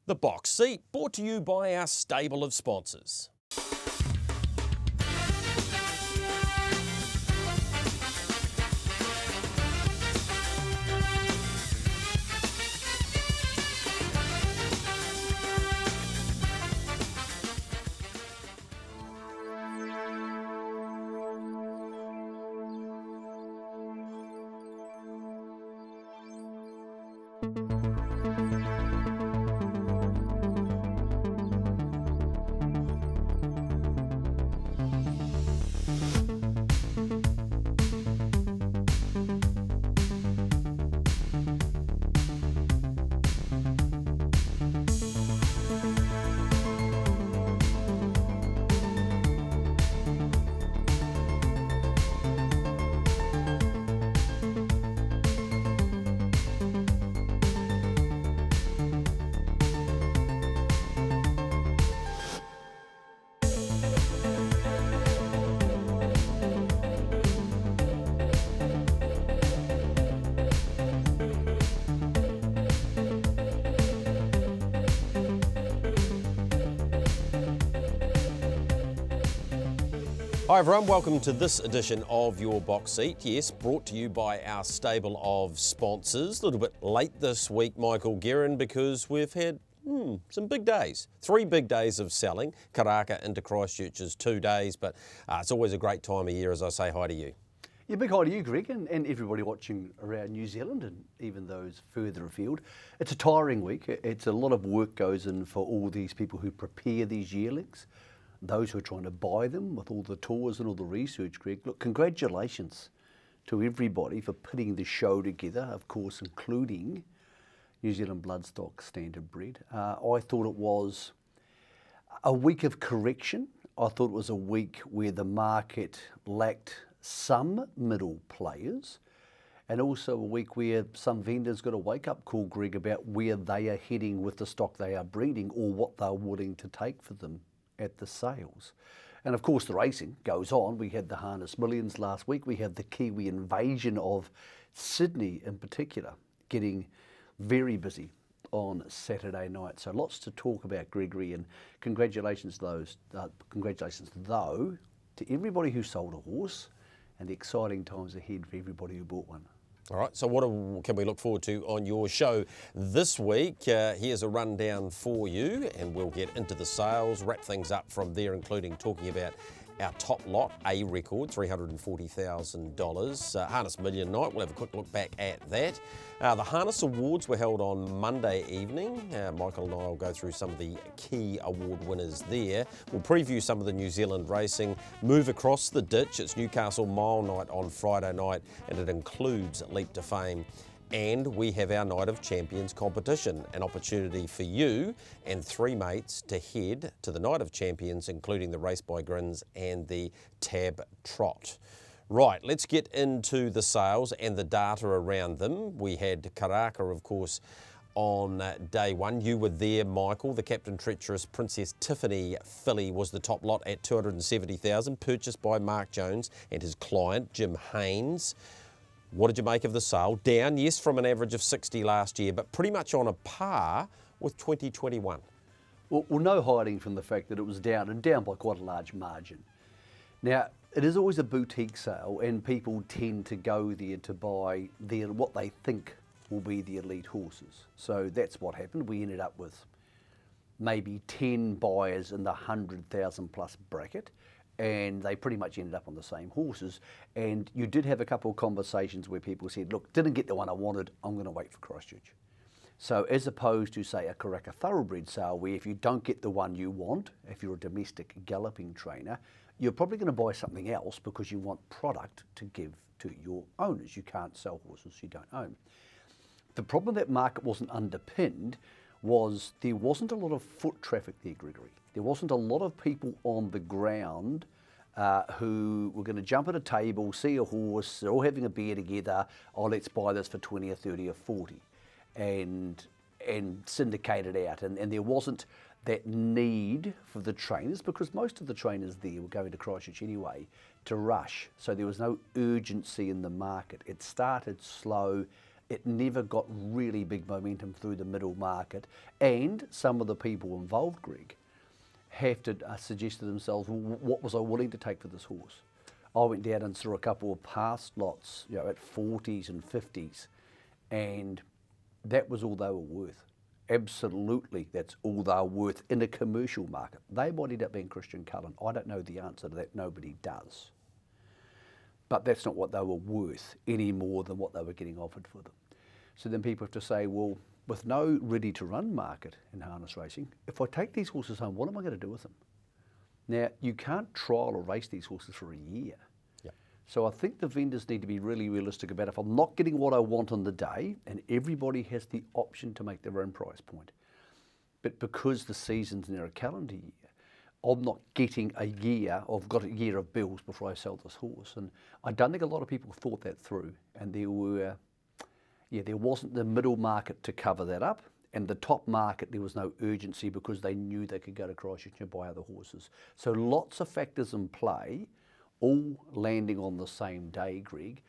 The Box Seat, brought to you by our stable of sponsors. Hi everyone, welcome to this edition of Your Box Seat. Yes, brought to you by our stable of sponsors. A little bit late this week, Michael Guerin, because we've had some big days. 3 big days of selling. Karaka into Christchurch is 2 days, but it's always a great time of year as I say hi to you. Yeah, big hi to you, Greg, and everybody watching around New Zealand and even those further afield. It's a tiring week. It's a lot of work goes in for all these people who prepare these yearlings. Those who are trying to buy them with all the tours and all the research, Greg. Look, congratulations to everybody for putting the show together, of course, including New Zealand Bloodstock Standardbred. I thought it was a week of correction. I thought it was a week where the market lacked some middle players, and also a week where some vendors got a wake-up call, Greg, about where they are heading with the stock they are breeding or what they're willing to take for them at the sales. And of course the racing goes on. We had the Harness Millions last week. We had the Kiwi invasion of Sydney in particular getting very busy on Saturday night. So lots to talk about, Gregory, and congratulations though to everybody who sold a horse and the exciting times ahead for everybody who bought one. All right, so what can we look forward to on your show this week? Here's a rundown for you, and we'll get into the sales, wrap things up from there, including talking about our top lot, a record, $340,000. Harness Million Night, we'll have a quick look back at that. The Harness Awards were held on Monday evening. Michael and I will go through some of the key award winners there. We'll preview some of the New Zealand racing, move across the ditch. It's Newcastle Mile Night on Friday night, and it includes Leap to Fame. And we have our Night of Champions competition, an opportunity for you and 3 mates to head to the Night of Champions, including the Race by Grins and the Tab Trot. Right, let's get into the sales and the data around them. We had Karaka, of course, on day one. You were there, Michael. The Captain Treacherous Princess Tiffany filly was the top lot at $270,000, purchased by Mark Jones and his client, Jim Haynes. What did you make of the sale? Down, yes, from an average of 60 last year, but pretty much on a par with 2021. Well, no hiding from the fact that it was down, and down by quite a large margin. Now, it is always a boutique sale, and people tend to go there to buy what they think will be the elite horses. So that's what happened. We ended up with maybe 10 buyers in the 100,000 plus bracket, and they pretty much ended up on the same horses. And you did have a couple of conversations where people said, look, didn't get the one I wanted, I'm going to wait for Christchurch. So as opposed to, say, a Karaka Thoroughbred sale, where if you don't get the one you want, if you're a domestic galloping trainer, you're probably going to buy something else because you want product to give to your owners. You can't sell horses you don't own. The problem that market wasn't underpinned was there wasn't a lot of foot traffic there, Gregory. There wasn't a lot of people on the ground who were going to jump at a table, see a horse, they're all having a beer together, oh, let's buy this for 20 or 30 or 40, and syndicate it out. And there wasn't that need for the trainers, because most of the trainers there were going to Christchurch anyway, to rush. So there was no urgency in the market. It started slow it never got really big momentum through the middle market. And some of the people involved, Greg, have to suggest to themselves, well, what was I willing to take for this horse? I went down and saw a couple of past lots, at 40s and 50s, and that was all they were worth. Absolutely, that's all they're worth in a commercial market. They might end up being Christian Cullen. I don't know the answer to that. Nobody does. But that's not what they were worth any more than what they were getting offered for them. So then people have to say, well, with no ready-to-run market in harness racing, if I take these horses home, what am I going to do with them? Now, you can't trial or race these horses for a year. Yep. So I think the vendors need to be really realistic about, if I'm not getting what I want on the day, and everybody has the option to make their own price point, but because the season's near a calendar year, I'm not getting a year, I've got a year of bills before I sell this horse. And I don't think a lot of people thought that through. And there wasn't the middle market to cover that up. And the top market, there was no urgency because they knew they could go to Christchurch and buy other horses. So lots of factors in play, all landing on the same day, Greg.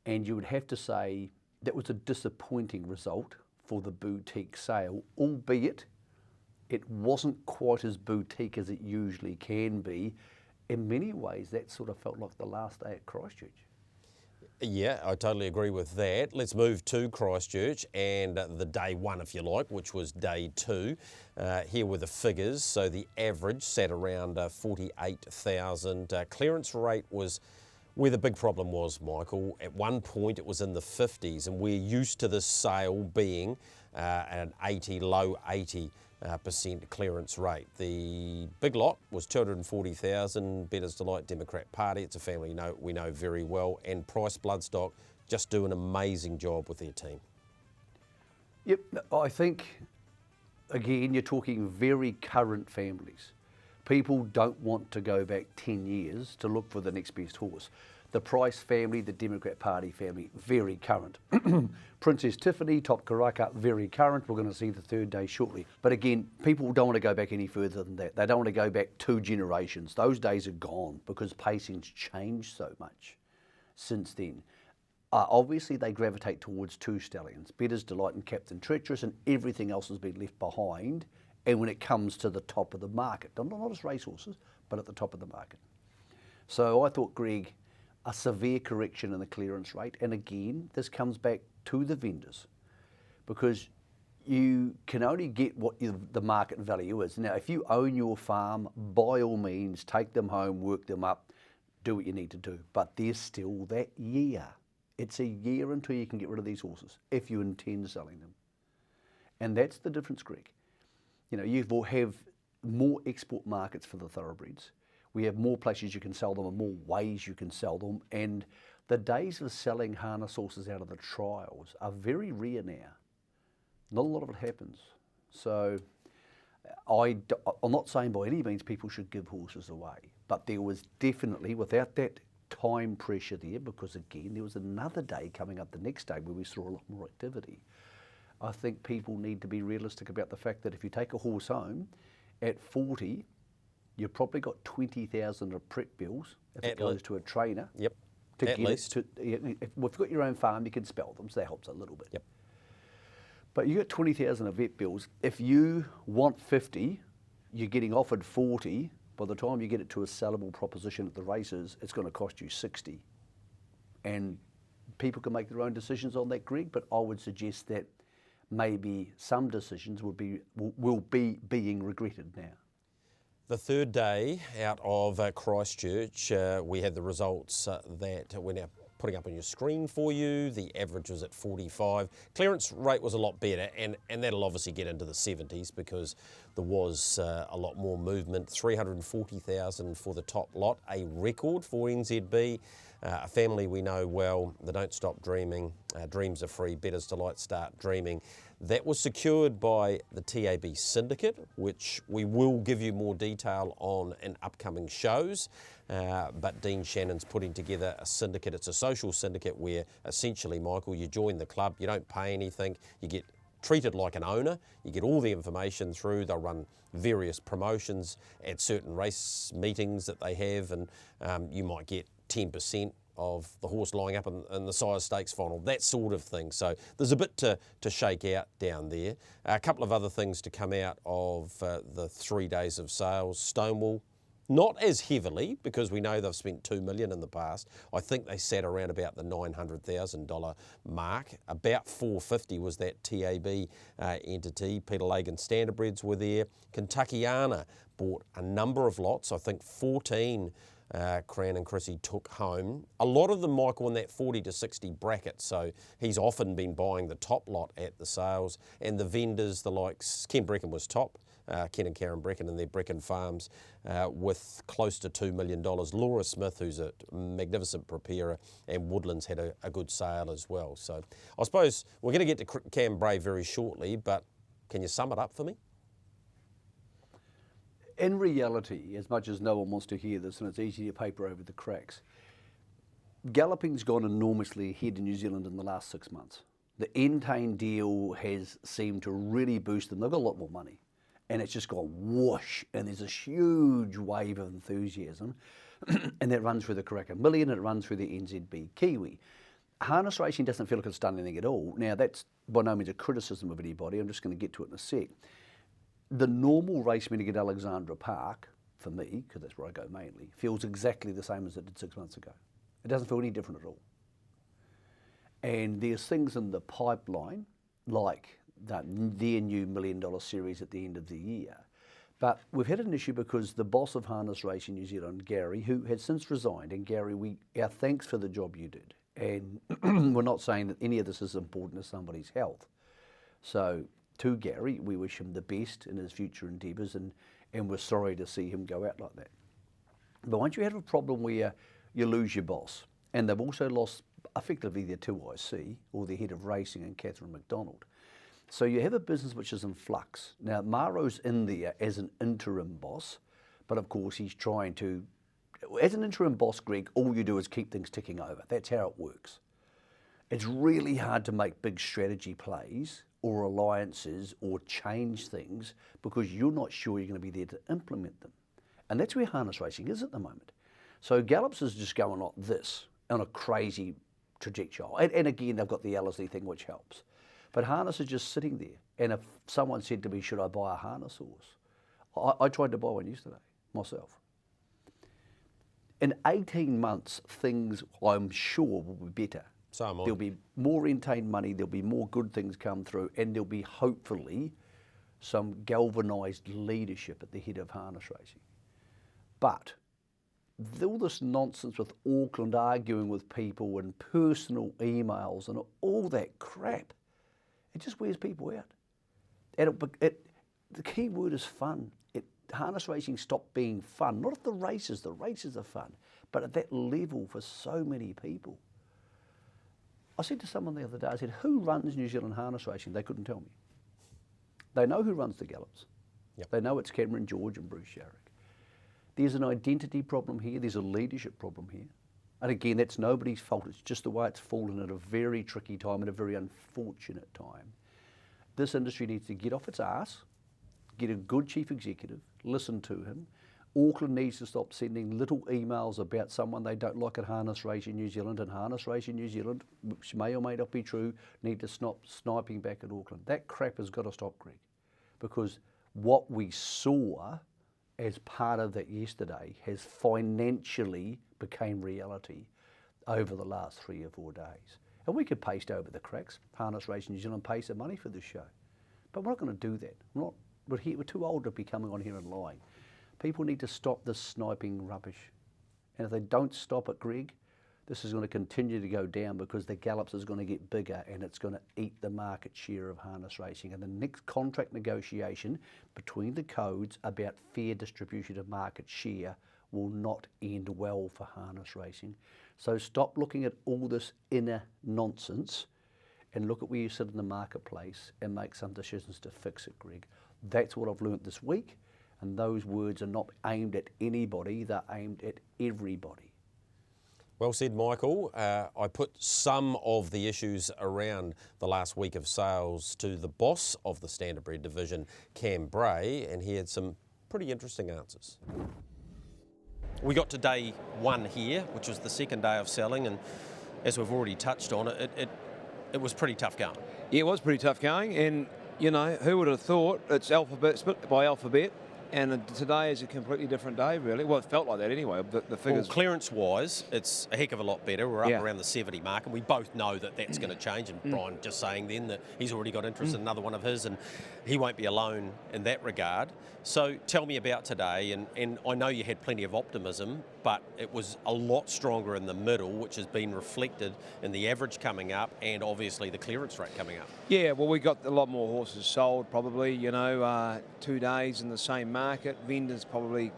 And you would have to say that was a disappointing result for the boutique sale, albeit it wasn't quite as boutique as it usually can be. In many ways, that sort of felt like the last day at Christchurch. Yeah, I totally agree with that. Let's move to Christchurch and the day one, if you like, which was day two. Here were the figures. So the average sat around 48,000. Clearance rate was where the big problem was, Michael. At one point, it was in the 50s, and we're used to this sale being an 80, low 80% clearance rate. The big lot was 240,000, Bettor's Delight Democrat Party. It's a family we know very well, and Price Bloodstock just do an amazing job with their team. Yep, I think, again, you're talking very current families. People don't want to go back 10 years to look for the next best horse. The Price family, the Democrat Party family, very current. Princess Tiffany, Top Karaka, very current. We're going to see the third day shortly. But again, people don't want to go back any further than that. They don't want to go back 2 generations. Those days are gone because pacing's changed so much since then. Obviously, they gravitate towards 2 stallions, Bettor's Delight and Captain Treacherous, and everything else has been left behind. And when it comes to the top of the market, not as racehorses, but at the top of the market. So I thought, Greg, a severe correction in the clearance rate. And again, this comes back to the vendors because you can only get what the market value is. Now, if you own your farm, by all means, take them home, work them up, do what you need to do. But there's still that year. It's a year until you can get rid of these horses if you intend selling them. And that's the difference, Greg. You will have more export markets for the thoroughbreds. We have more places you can sell them and more ways you can sell them. And the days of selling harness horses out of the trials are very rare now. Not a lot of it happens. So I'm not saying by any means people should give horses away, but there was definitely, without that time pressure there, because again, there was another day coming up the next day where we saw a lot more activity. I think people need to be realistic about the fact that if you take a horse home at 40, you've probably got 20,000 of prep bills if it goes to a trainer. Yep, at least. If you've got your own farm, you can spell them, so that helps a little bit. Yep. But you got 20,000 of vet bills. If you want 50, you're getting offered 40. By the time you get it to a sellable proposition at the races, it's going to cost you 60. And people can make their own decisions on that, Greg, but I would suggest that maybe some decisions will be being regretted now. The third day out of Christchurch, we had the results that we're now putting up on your screen for you. The average was at 45. Clearance rate was a lot better, and that'll obviously get into the 70s because there was a lot more movement. 340,000 for the top lot, a record for NZB. A family we know well, they don't stop dreaming. Dreams are free, Bettor's Delight, start dreaming. That was secured by the TAB Syndicate, which we will give you more detail on in upcoming shows. But Dean Shannon's putting together a syndicate. It's a social syndicate where essentially, Michael, you join the club, you don't pay anything, you get treated like an owner, you get all the information through, they'll run various promotions at certain race meetings that they have, and you might get 10% of the horse lying up in the Sires Stakes final, that sort of thing. So there's a bit to shake out down there. A couple of other things to come out of the 3 days of sales. Stonewall, not as heavily, because we know they've spent $2 million in the past. I think they sat around about the $900,000 mark. About $450 was that TAB entity. Peter Lagan Standardbreds were there. Kentuckiana bought a number of lots. I think 14 Cran and Chrissy took home. A lot of them, Michael, in that 40 to 60 bracket, so he's often been buying the top lot at the sales. And the vendors, the likes, Ken Brecken was top. Ken and Karen Brecken and their Brecken Farms with close to $2 million. Laura Smith, who's a magnificent preparer, and Woodlands had a good sale as well. So I suppose we're going to get to Cambridge very shortly, but can you sum it up for me? In reality, as much as no one wants to hear this and it's easy to paper over the cracks, galloping's gone enormously ahead in New Zealand in the last 6 months. The Entain deal has seemed to really boost them. They've got a lot more money. And it's just gone whoosh, and there's this huge wave of enthusiasm, and that runs through the Karaka Million, it runs through the NZB Kiwi. Harness racing doesn't feel like it's done anything at all. Now, that's by no means a criticism of anybody, I'm just going to get to it in a sec. The normal race meeting at Alexandra Park, for me, because that's where I go mainly, feels exactly the same as it did 6 months ago. It doesn't feel any different at all. And there's things in the pipeline, like their new $1 million series at the end of the year. But we've had an issue because the boss of harness racing New Zealand, Gary, who has since resigned, and Gary, our thanks for the job you did. And we're not saying that any of this is important to somebody's health. So to Gary, we wish him the best in his future endeavours, and we're sorry to see him go out like that. But once you have a problem where you lose your boss, and they've also lost effectively their 2IC, or the head of racing, and Catherine McDonald, so you have a business which is in flux. Now, Maro's in there as an interim boss, but of course he's trying to, as an interim boss, Greg, all you do is keep things ticking over. That's how it works. It's really hard to make big strategy plays or alliances or change things because you're not sure you're going to be there to implement them. And that's where harness racing is at the moment. So Gallops is just going like this on a crazy trajectory. And again, they've got the LSD thing, which helps. But harness is just sitting there. And if someone said to me, should I buy a harness horse? I tried to buy one yesterday, myself. In 18 months, things, I'm sure, will be better. So am I. There'll be more Entain money, there'll be more good things come through, and there'll be, hopefully, some galvanised leadership at the head of harness racing. But all this nonsense with Auckland arguing with people and personal emails and all that crap, it just wears people out. And the key word is fun. Harness racing stopped being fun. Not at the races are fun, but at that level for so many people. I said to someone the other day, I said, who runs New Zealand harness racing? They couldn't tell me. They know who runs the Gallops. Yep. They know it's Cameron George and Bruce Sharrock. There's an identity problem here. There's a leadership problem here. And again, that's nobody's fault. It's just the way it's fallen at a very tricky time, at a very unfortunate time. This industry needs to get off its arse, get a good chief executive, listen to him. Auckland needs to stop sending little emails about someone they don't like at Harness Racing New Zealand, and Harness Racing New Zealand, which may or may not be true, need to stop sniping back at Auckland. That crap has got to stop, Greg, because what we saw as part of that yesterday has financially became reality over the last 3 or 4 days. And we could paste over the cracks. Harness Racing New Zealand pays some money for this show. But we're not going to do that. We're too old to be coming on here and lying. People need to stop this sniping rubbish. And if they don't stop it, Greg, this is going to continue to go down because the Gallops is going to get bigger and it's going to eat the market share of harness racing. And the next contract negotiation between the codes about fair distribution of market share will not end well for harness racing. So stop looking at all this inner nonsense and look at where you sit in the marketplace and make some decisions to fix it, Greg. That's what I've learnt this week, and those words are not aimed at anybody, they're aimed at everybody. Well said, Michael. I put some of the issues around the last week of sales to the boss of the Standardbred division, Cam Bray, and he had some pretty interesting answers. We got to day one here, which was the second day of selling, and as we've already touched on, it was pretty tough going. Yeah, it was pretty tough going, and you know, who would have thought it's alphabet split by alphabet, and today is a completely different day, really. Well, it felt like that anyway. The figures. Well, clearance-wise, it's a heck of a lot better. We're up around the 70 mark, and we both know that that's going to change. And Brian just saying then that he's already got interest in another one of his, and he won't be alone in that regard. So tell me about today, and I know you had plenty of optimism, but it was a lot stronger in the middle, which has been reflected in the average coming up and obviously the clearance rate coming up. Yeah, well, we got a lot more horses sold probably, you know, 2 days in the same market. Vendors probably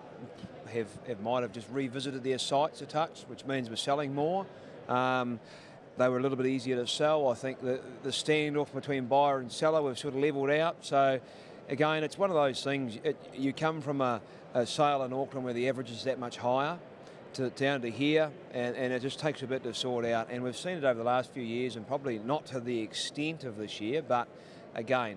might have just revisited their sites a touch, which means we're selling more. They were a little bit easier to sell. I think the standoff between buyer and seller, we've sort of levelled out. So again, it's one of those things, you come from a sale in Auckland where the average is that much higher down to here, and it just takes a bit to sort out. And we've seen it over the last few years, and probably not to the extent of this year, but again,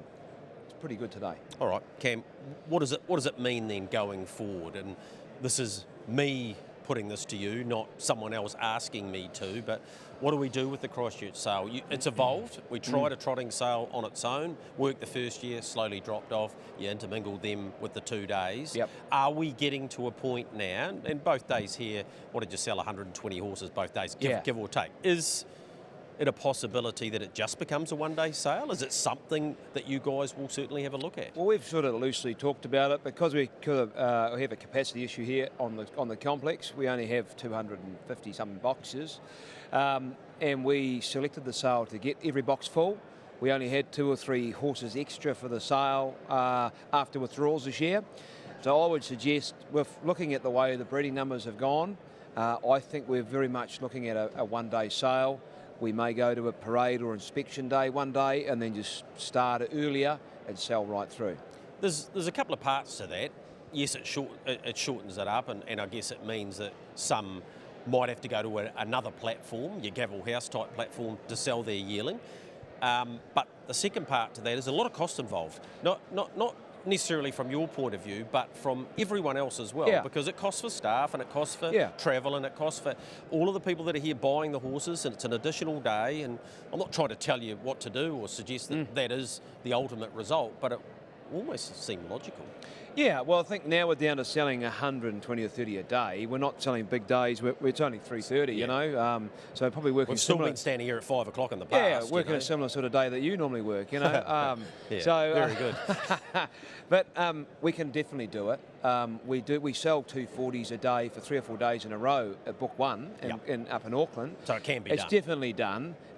it's pretty good today. All right, Cam, what does it mean then going forward? And this is me putting this to you, not someone else asking me to, but what do we do with the Christchurch sale? It's evolved. We tried a trotting sale on its own, worked the first year, slowly dropped off. You intermingled them with the 2 days. Yep. Are we getting to a point now, and both days here, what did you sell, 120 horses both days, give or take? Is it a possibility that it just becomes a one-day sale? Is it something that you guys will certainly have a look at? Well, we've sort of loosely talked about it because we have a capacity issue here on the complex. We only have 250 some boxes, and we selected the sale to get every box full. We only had 2 or 3 horses extra for the sale after withdrawals this year. So I would suggest, with looking at the way the breeding numbers have gone, I think we're very much looking at a one-day sale. We may go to a parade or inspection day one day and then just start earlier and sell right through. There's a couple of parts to that. Yes, it shortens it up, and I guess it means that some might have to go to another platform, your Gavel House type platform, to sell their yearling. But the second part to that is a lot of cost involved. Not necessarily from your point of view, but from everyone else as well, because it costs for staff and it costs for travel and it costs for all of the people that are here buying the horses, and it's an additional day. And I'm not trying to tell you what to do or suggest that that is the ultimate result, but it almost seemed logical. Yeah, well, I think now we're down to selling 120 or 30 a day. We're not selling big days. It's only 3:30, you know. So probably working. We've still been standing here at 5 o'clock in the past. Yeah, working a similar sort of day that you normally work, you know. So very good. But we can definitely do it. We sell 240s a day for 3 or 4 days in a row at Book 1 up in Auckland. So it can be done. It's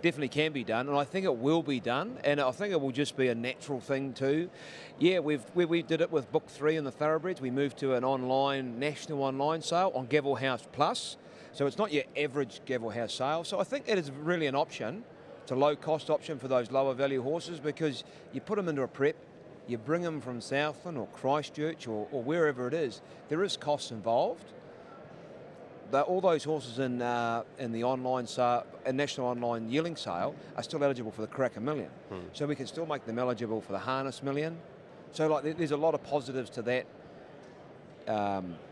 definitely can be done, and I think it will be done, and I think it will just be a natural thing too. Yeah, we did it with Book 3 and the Thoroughbreds. We moved to an national online sale on Gavel House Plus, so it's not your average Gavel House sale. So I think it is really an option. It's a low-cost option for those lower value horses, because you put them into a prep, you bring them from Southland or Christchurch or wherever it is. There is costs involved. All those horses in the online sale, a national online yearling sale, are still eligible for the Cracker Million. So we can still make them eligible for the Harness Million. So like, there's a lot of positives to that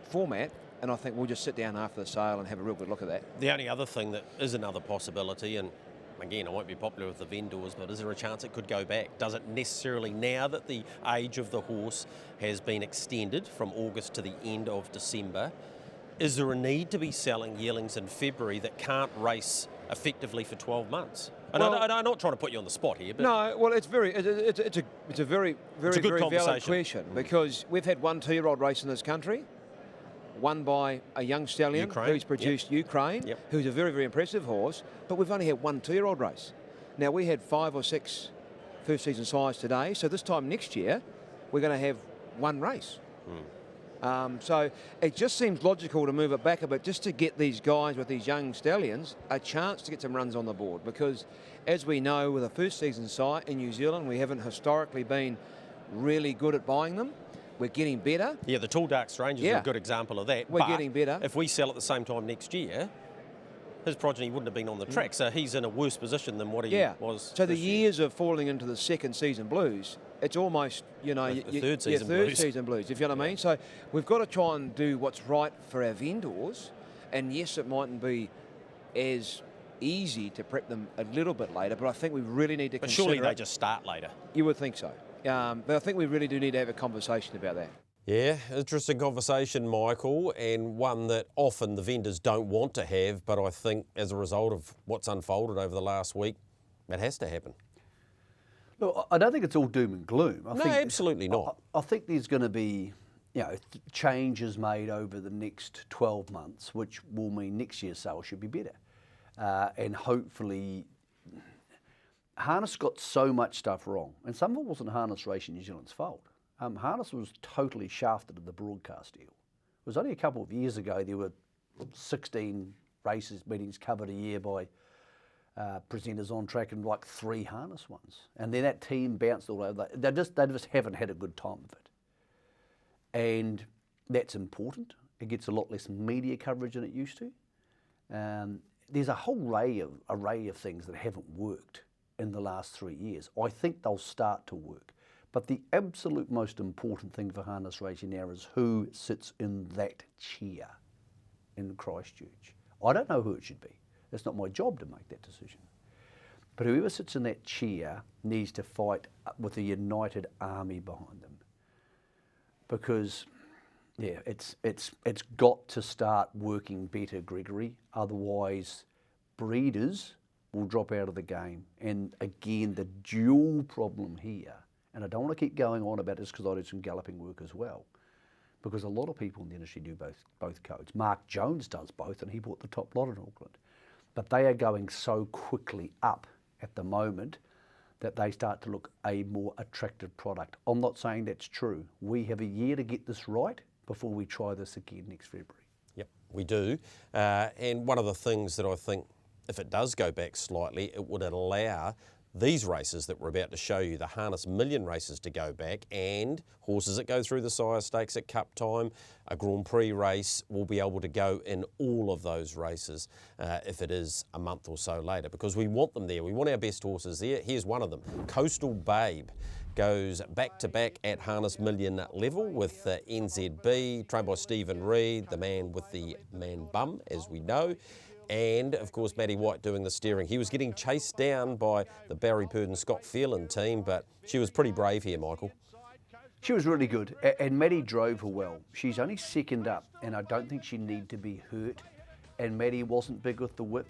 format, and I think we'll just sit down after the sale and have a real good look at that. The only other thing that is another possibility, and again, I won't be popular with the vendors, but is there a chance it could go back? Does it necessarily, now that the age of the horse has been extended from August to the end of December, is there a need to be selling yearlings in February that can't race effectively for 12 months? And well, I'm not trying to put you on the spot here, but no. Well, it's a very very valid question, because we've had 1 2-year-old race in this country, won by a young stallion who's produced Ukraine, who's a very, very impressive horse, but we've only had 1 2-year-old race. Now, we had 5 or 6 first season sires today, so this time next year we're going to have 1 race. So it just seems logical to move it back a bit, just to get these guys with these young stallions a chance to get some runs on the board, because as we know, with a first season sire in New Zealand, we haven't historically been really good at buying them. We're getting better. Yeah, the Tall Dark Strangers are a good example of that. We're getting better. If we sell at the same time next year, his progeny wouldn't have been on the track, so he's in a worse position than what he was. So the this year. years of falling into the second season blues, it's almost, you know, third season blues, if you know what I mean. So we've got to try and do what's right for our vendors, and yes, it mightn't be as easy to prep them a little bit later, but I think we really need to consider. But surely they just start later. You would think so. But I think we really do need to have a conversation about that. Yeah, interesting conversation, Michael, and one that often the vendors don't want to have, but I think as a result of what's unfolded over the last week, it has to happen. Look, I don't think it's all doom and gloom. No, absolutely not. I think there's going to be, changes made over the next 12 months, which will mean next year's sales should be better. And hopefully, harness got so much stuff wrong, and some of it wasn't Harness Racing New Zealand's fault. Harness was totally shafted in the broadcast deal. It was only a couple of years ago there were 16 meetings covered a year by presenters on track and like 3 harness ones. And then that team bounced all over. They just haven't had a good time of it. And that's important. It gets a lot less media coverage than it used to. There's a whole array of things that haven't worked in the last 3 years. I think they'll start to work. But the absolute most important thing for harness racing now is who sits in that chair in Christchurch. I don't know who it should be. It's not my job to make that decision. But whoever sits in that chair needs to fight with a united army behind them. Because, it's got to start working better, Gregory. Otherwise, breeders will drop out of the game. And again, the dual problem here, and I don't want to keep going on about this because I do some galloping work as well, because a lot of people in the industry do both codes. Mark Jones does both, and he bought the top lot in Auckland. But they are going so quickly up at the moment that they start to look a more attractive product. I'm not saying that's true. We have a year to get this right before we try this again next February. Yep, we do. And one of the things that I think, if it does go back slightly, it would allow these races that we're about to show you, the Harness Million races, to go back, and horses that go through the Sire Stakes at Cup time, a Grand Prix race, will be able to go in all of those races if it is a month or so later, because we want them there. We want our best horses there. Here's one of them. Coastal Babe goes back-to-back at Harness Million level with NZB, trained by Stephen Reid, the man with the man bum, as we know. And, of course, Maddie White doing the steering. He was getting chased down by the Barry Purdon Scott Phelan team, but she was pretty brave here, Michael. She was really good, and Maddie drove her well. She's only second up, and I don't think she needed to be hurt. And Maddie wasn't big with the whip.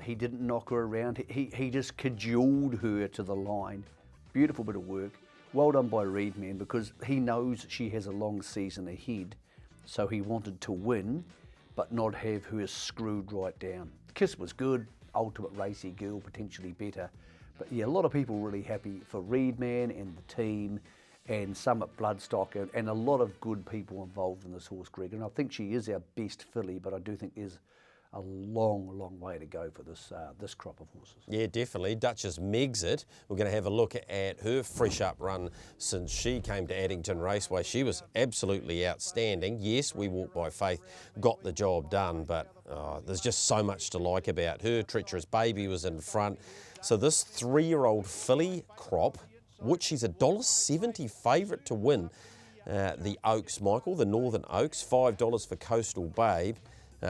He didn't knock her around. He just cajoled her to the line. Beautiful bit of work. Well done by Reid, man, because he knows she has a long season ahead, so he wanted to win, but not have her screwed right down. Kiss was good, ultimate racy girl, potentially better. But yeah, a lot of people really happy for Reid, man, and the team, and some at Bloodstock, and a lot of good people involved in this horse, Greg. And I think she is our best filly, but I do think there's a long way to go for this crop of horses. Yeah, definitely. Duchess Meg's it. We're going to have a look at her fresh up run since she came to Addington Raceway. She was absolutely outstanding. Yes, We Walk by Faith got the job done, but there's just so much to like about her. Treacherous Baby was in front. So this 3-year-old filly crop, which she's $1.70 favourite to win the Oaks, Michael, the Northern Oaks, $5 for Coastal Babe.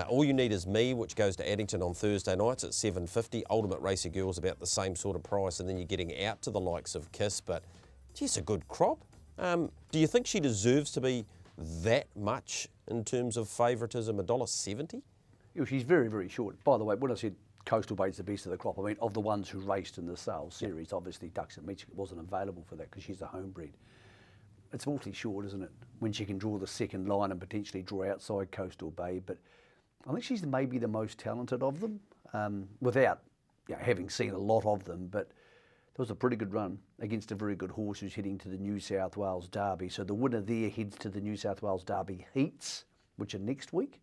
All You Need Is Me, which goes to Addington on Thursday nights at $7.50. Ultimate Racer Girl's about the same sort of price, and then you're getting out to the likes of Kiss, but geez, a good crop. Do you think she deserves to be that much in terms of favouritism, $1.70? Yeah, she's very short. By the way, when I said Coastal Babe's the best of the crop, I mean of the ones who raced in the sales series. Obviously, Ducks and Meach wasn't available for that because she's a homebred. It's awfully short, isn't it, when she can draw the second line and potentially draw outside Coastal Babe, but I think she's maybe the most talented of them, without having seen a lot of them, but there was a pretty good run against a very good horse who's heading to the New South Wales Derby. So the winner there heads to the New South Wales Derby heats, which are next week,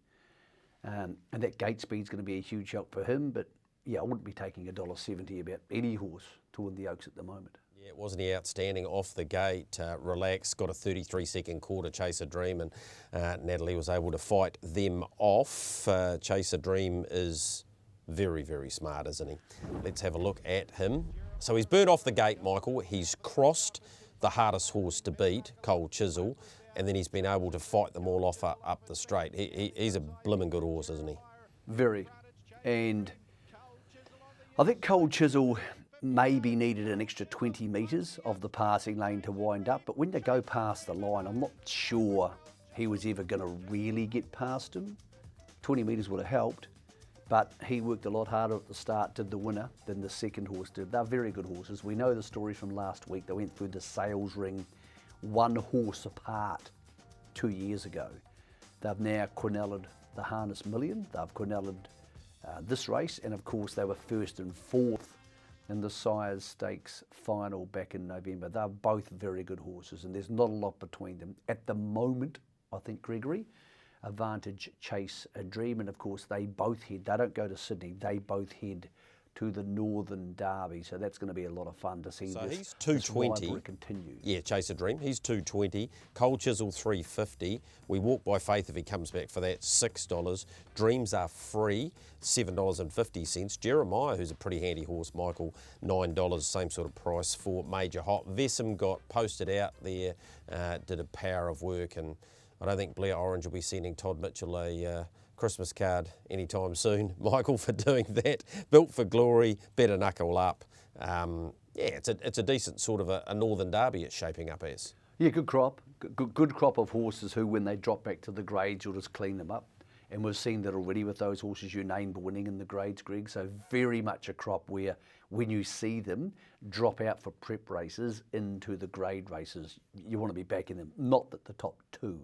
and that gate speed's going to be a huge help for him, but yeah, I wouldn't be taking $1.70 about any horse to win the Oaks at the moment. Yeah, wasn't he outstanding off the gate? Relaxed, got a 33-second quarter, Chase a Dream, and Natalie was able to fight them off. Chase a Dream is Very, very smart, isn't he? Let's have a look at him. So he's burnt off the gate, Michael. He's crossed the hardest horse to beat, Cold Chisel, and then he's been able to fight them all off up the straight. He's a blimmin' good horse, isn't he? Very. And I think Cold Chisel maybe needed an extra 20 metres of the passing lane to wind up, but when they go past the line, I'm not sure he was ever going to really get past him. 20 metres would have helped, but he worked a lot harder at the start, did the winner, than the second horse did. They're very good horses. We know the story from last week. They went through the sales ring 1 horse apart 2 years ago. They've now quinelled the Harness Million. They've quinelled this race, and of course they were 1st and 4th in the Sires Stakes final back in November. They're both very good horses, and there's not a lot between them. At the moment, I think, Gregory, Advantage Chase a Dream, and of course they both head, they don't go to Sydney, they both head to the Northern Derby, so that's going to be a lot of fun to see he's 220 continue. Yeah, Chase a Dream. He's 220. Cold Chisel 350. We Walk by Faith if he comes back for that, $6. Dreams Are Free, $7.50. Jeremiah, who's a pretty handy horse, Michael, $9. Same sort of price for Major Hot. Vesem got posted out there, did a power of work, and I don't think Blair Orange will be sending Todd Mitchell a Christmas card anytime soon, Michael, for doing that. Built for Glory, better knuckle up. Yeah, it's a decent sort of a Northern Derby it's shaping up as. Yeah, good crop. Good crop of horses who, when they drop back to the grades, you'll just clean them up. And we've seen that already with those horses you named winning in the grades, Greg. So very much a crop where when you see them drop out for prep races into the grade races, you want to be backing them. Not that the top 2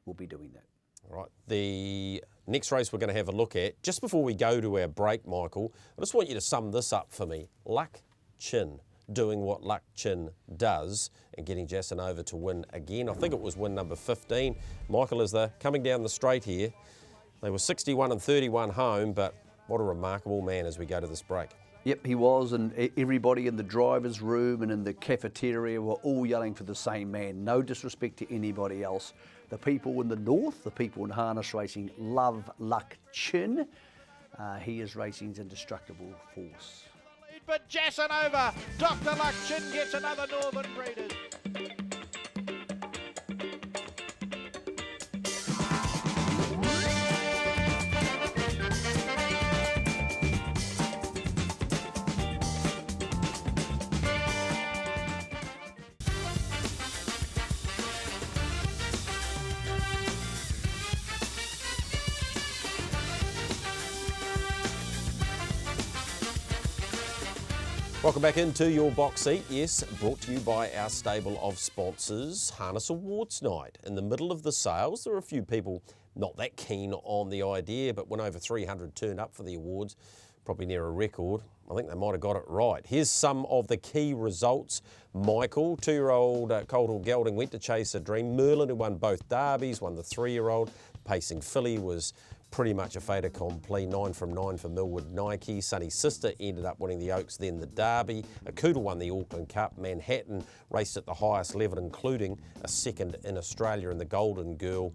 will be doing that. All right, the next race we're going to have a look at, just before we go to our break, Michael, I just want you to sum this up for me. Luck Chin doing what Luck Chin does and getting Jasanova to win again. I think it was win number 15. Michael, as they're coming down the straight here, they were 61 and 31 home, but what a remarkable man as we go to this break. Yep, he was, and everybody in the driver's room and in the cafeteria were all yelling for the same man. No disrespect to anybody else. The people in the north, the people in harness racing, love Luck Chin. He is racing's indestructible force. But Jasanova, Dr. Luck Chin gets another Northern Breeders. Welcome back into your box seat. Yes, brought to you by our stable of sponsors, Harness Awards Night. In the middle of the sales, there were a few people not that keen on the idea, but when over 300 turned up for the awards, probably near a record, I think they might have got it right. Here's some of the key results. Michael, 2-year-old Coldhall Gelding, went to Chase a Dream. Merlin, who won both derbies, won the 3-year-old. Pacing Filly was pretty much a fait accompli, 9 from 9 for Millwood Nike. Sunny Sister ended up winning the Oaks, then the Derby. Akuta won the Auckland Cup. Manhattan raced at the highest level, including a second in Australia in the Golden Girl.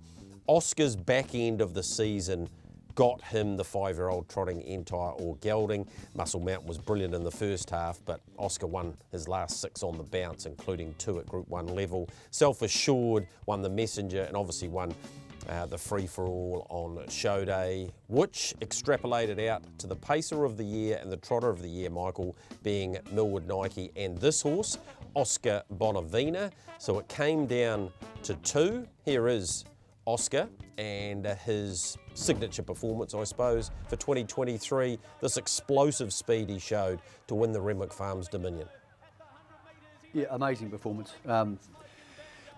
Oscar's back end of the season got him the 5-year-old trotting Entire or Gelding. Muscle Mountain was brilliant in the first half, but Oscar won his last 6 on the bounce, including 2 at Group 1 level. Self Assured won the Messenger and obviously won the free-for-all on show day, which extrapolated out to the pacer of the year and the trotter of the year, Michael, being Millwood Nike and this horse, Oscar Bonavina. So it came down to 2. Here is Oscar and his signature performance, I suppose, for 2023, this explosive speed he showed to win the Renwick Farms Dominion. Yeah, amazing performance.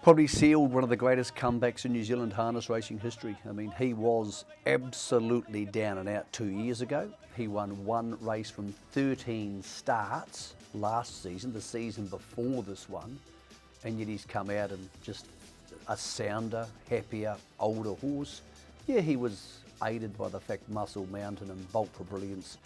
Probably sealed one of the greatest comebacks in New Zealand harness racing history. I mean, he was absolutely down and out 2 years ago. He won 1 race from 13 starts last season, the season before this one, and yet he's come out and just a sounder, happier, older horse. Yeah, he was aided by the fact Muscle Mountain and Bolt for Brilliance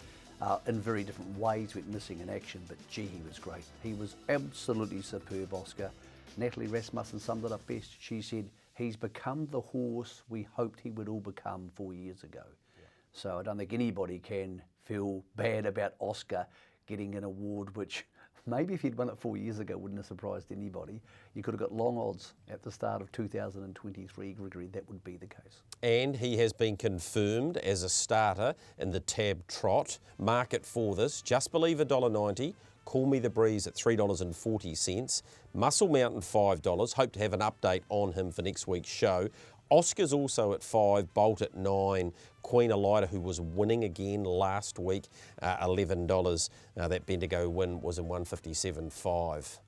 in very different ways went missing in action, but gee, he was great. He was absolutely superb, Oscar. Natalie Rasmussen summed it up best. She said, he's become the horse we hoped he would all become 4 years ago. Yeah. So I don't think anybody can feel bad about Oscar getting an award which maybe if he'd won it 4 years ago wouldn't have surprised anybody. You could have got long odds at the start of 2023, Gregory, that would be the case. And he has been confirmed as a starter in the Tab Trot. Market for this, Just Believe $1.90, Call Me the Breeze at $3.40, Muscle Mountain $5. Hope to have an update on him for next week's show. Oscar's also at $5, Bolt at $9, Queen Elida, who was winning again last week, $11. That Bendigo win was in 157.5.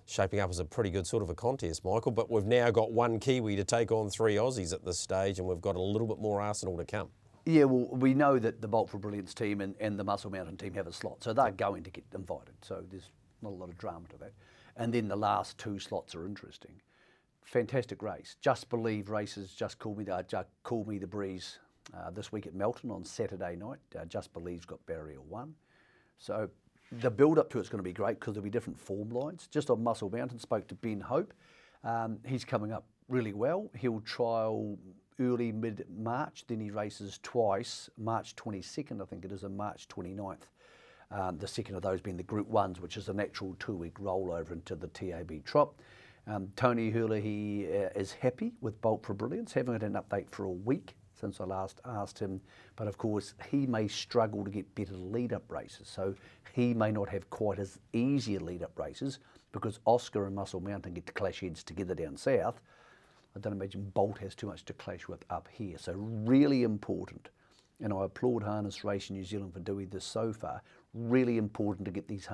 Shaping up as a pretty good sort of a contest, Michael, but we've now got one Kiwi to take on 3 Aussies at this stage, and we've got a little bit more arsenal to come. Yeah, well, we know that the Bolt for Brilliance team and the Muscle Mountain team have a slot, so they're going to get invited, so there's not a lot of drama to that. And then the last 2 slots are interesting. Fantastic race. Just Believe races, Just Call Me the Breeze this week at Melton on Saturday night. Just Believe's got barrier 1. So the build-up to it's going to be great because there'll be different form lines. Just on Muscle Mountain, spoke to Ben Hope. He's coming up really well. He'll trial early, mid-March, then he races twice, March 22nd, I think it is, and March 29th. The second of those being the Group 1s, which is a natural 2-week rollover into the TAB Trot. Tony Hurler, he is happy with Bolt for Brilliance, haven't had an update for a week since I last asked him, but of course he may struggle to get better lead-up races, so he may not have quite as easy lead-up races because Oscar and Muscle Mountain get to clash heads together down south. I don't imagine Bolt has too much to clash with up here, so really important. And I applaud Harness Racing New Zealand for doing this so far. Really important to get these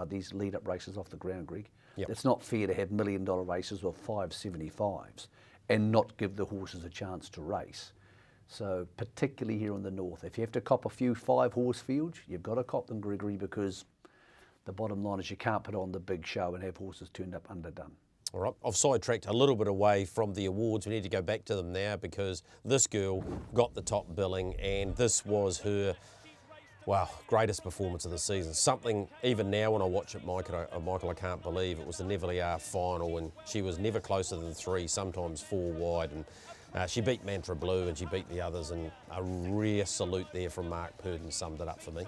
these lead-up races off the ground, Greg. Yep. It's not fair to have $1 million races with 575s and not give the horses a chance to race. So particularly here in the north, if you have to cop a few 5-horse fields, you've got to cop them, Gregory, because the bottom line is you can't put on the big show and have horses turned up underdone. All right, I've sidetracked a little bit away from the awards. We need to go back to them now because this girl got the top billing and this was her, wow, greatest performance of the season. Something, even now when I watch it, Michael, I can't believe it was the Neville final and she was never closer than 3, sometimes 4 wide. And she beat Mantra Blue and she beat the others, and a rare salute there from Mark Purdon summed it up for me.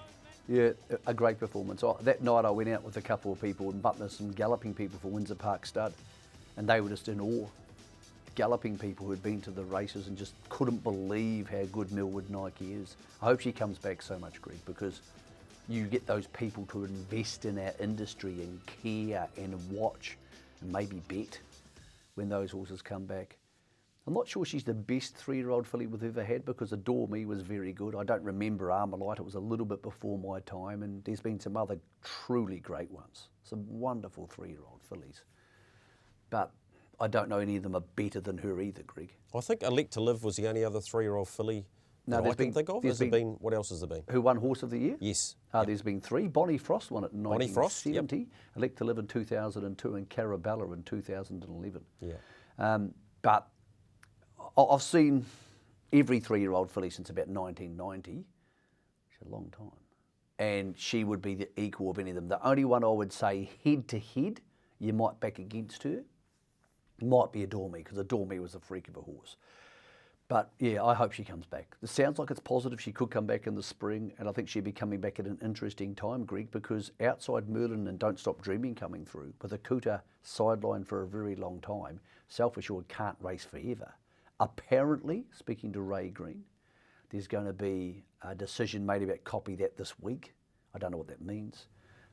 Yeah, a great performance. That night I went out with a couple of people and bumped into some galloping people for Windsor Park Stud, and they were just in awe. Galloping people who'd been to the races and just couldn't believe how good Millwood Nike is. I hope she comes back so much, Greg, because you get those people to invest in our industry and care and watch and maybe bet when those horses come back. I'm not sure she's the best 3-year-old filly we've ever had because Adore Me was very good. I don't remember Armalite, it was a little bit before my time, and there's been some other truly great ones. Some wonderful 3-year-old fillies. But I don't know any of them are better than her either, Greg. I think Elect to Live was the only other 3-year-old filly that I can think of. Has there been, what else has there been? Who won Horse of the Year? Yes. There's been 3. Bonnie Frost won it in 1970. Yep. Elect to Live in 2002 and Carabella in 2011. Yeah. But I've seen every 3-year-old filly since about 1990. It's a long time. And she would be the equal of any of them. The only one I would say head-to-head you might back against her might be Adore Me, because Adore Me was a freak of a horse. But yeah, I hope she comes back. It sounds like it's positive she could come back in the spring, and I think she'd be coming back at an interesting time, Greg, because outside Merlin and Don't Stop Dreaming coming through, with Akuta sidelined for a very long time, Self Assured can't race forever. Apparently, speaking to Ray Green, there's going to be a decision made about Copy That this week. I don't know what that means.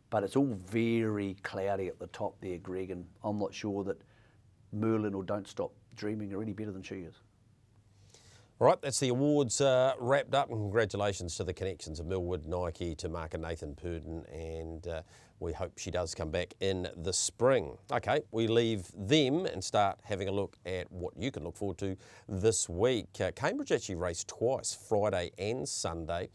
But it's all very cloudy at the top there, Greg, and I'm not sure that Merlin or Don't Stop Dreaming are any better than she is. All right, that's the awards wrapped up, and congratulations to the connections of Millwood Nike to Mark and Nathan Purdon, and we hope she does come back in the spring. Okay, we leave them and start having a look at what you can look forward to this week. Cambridge actually raced twice, Friday and Sunday.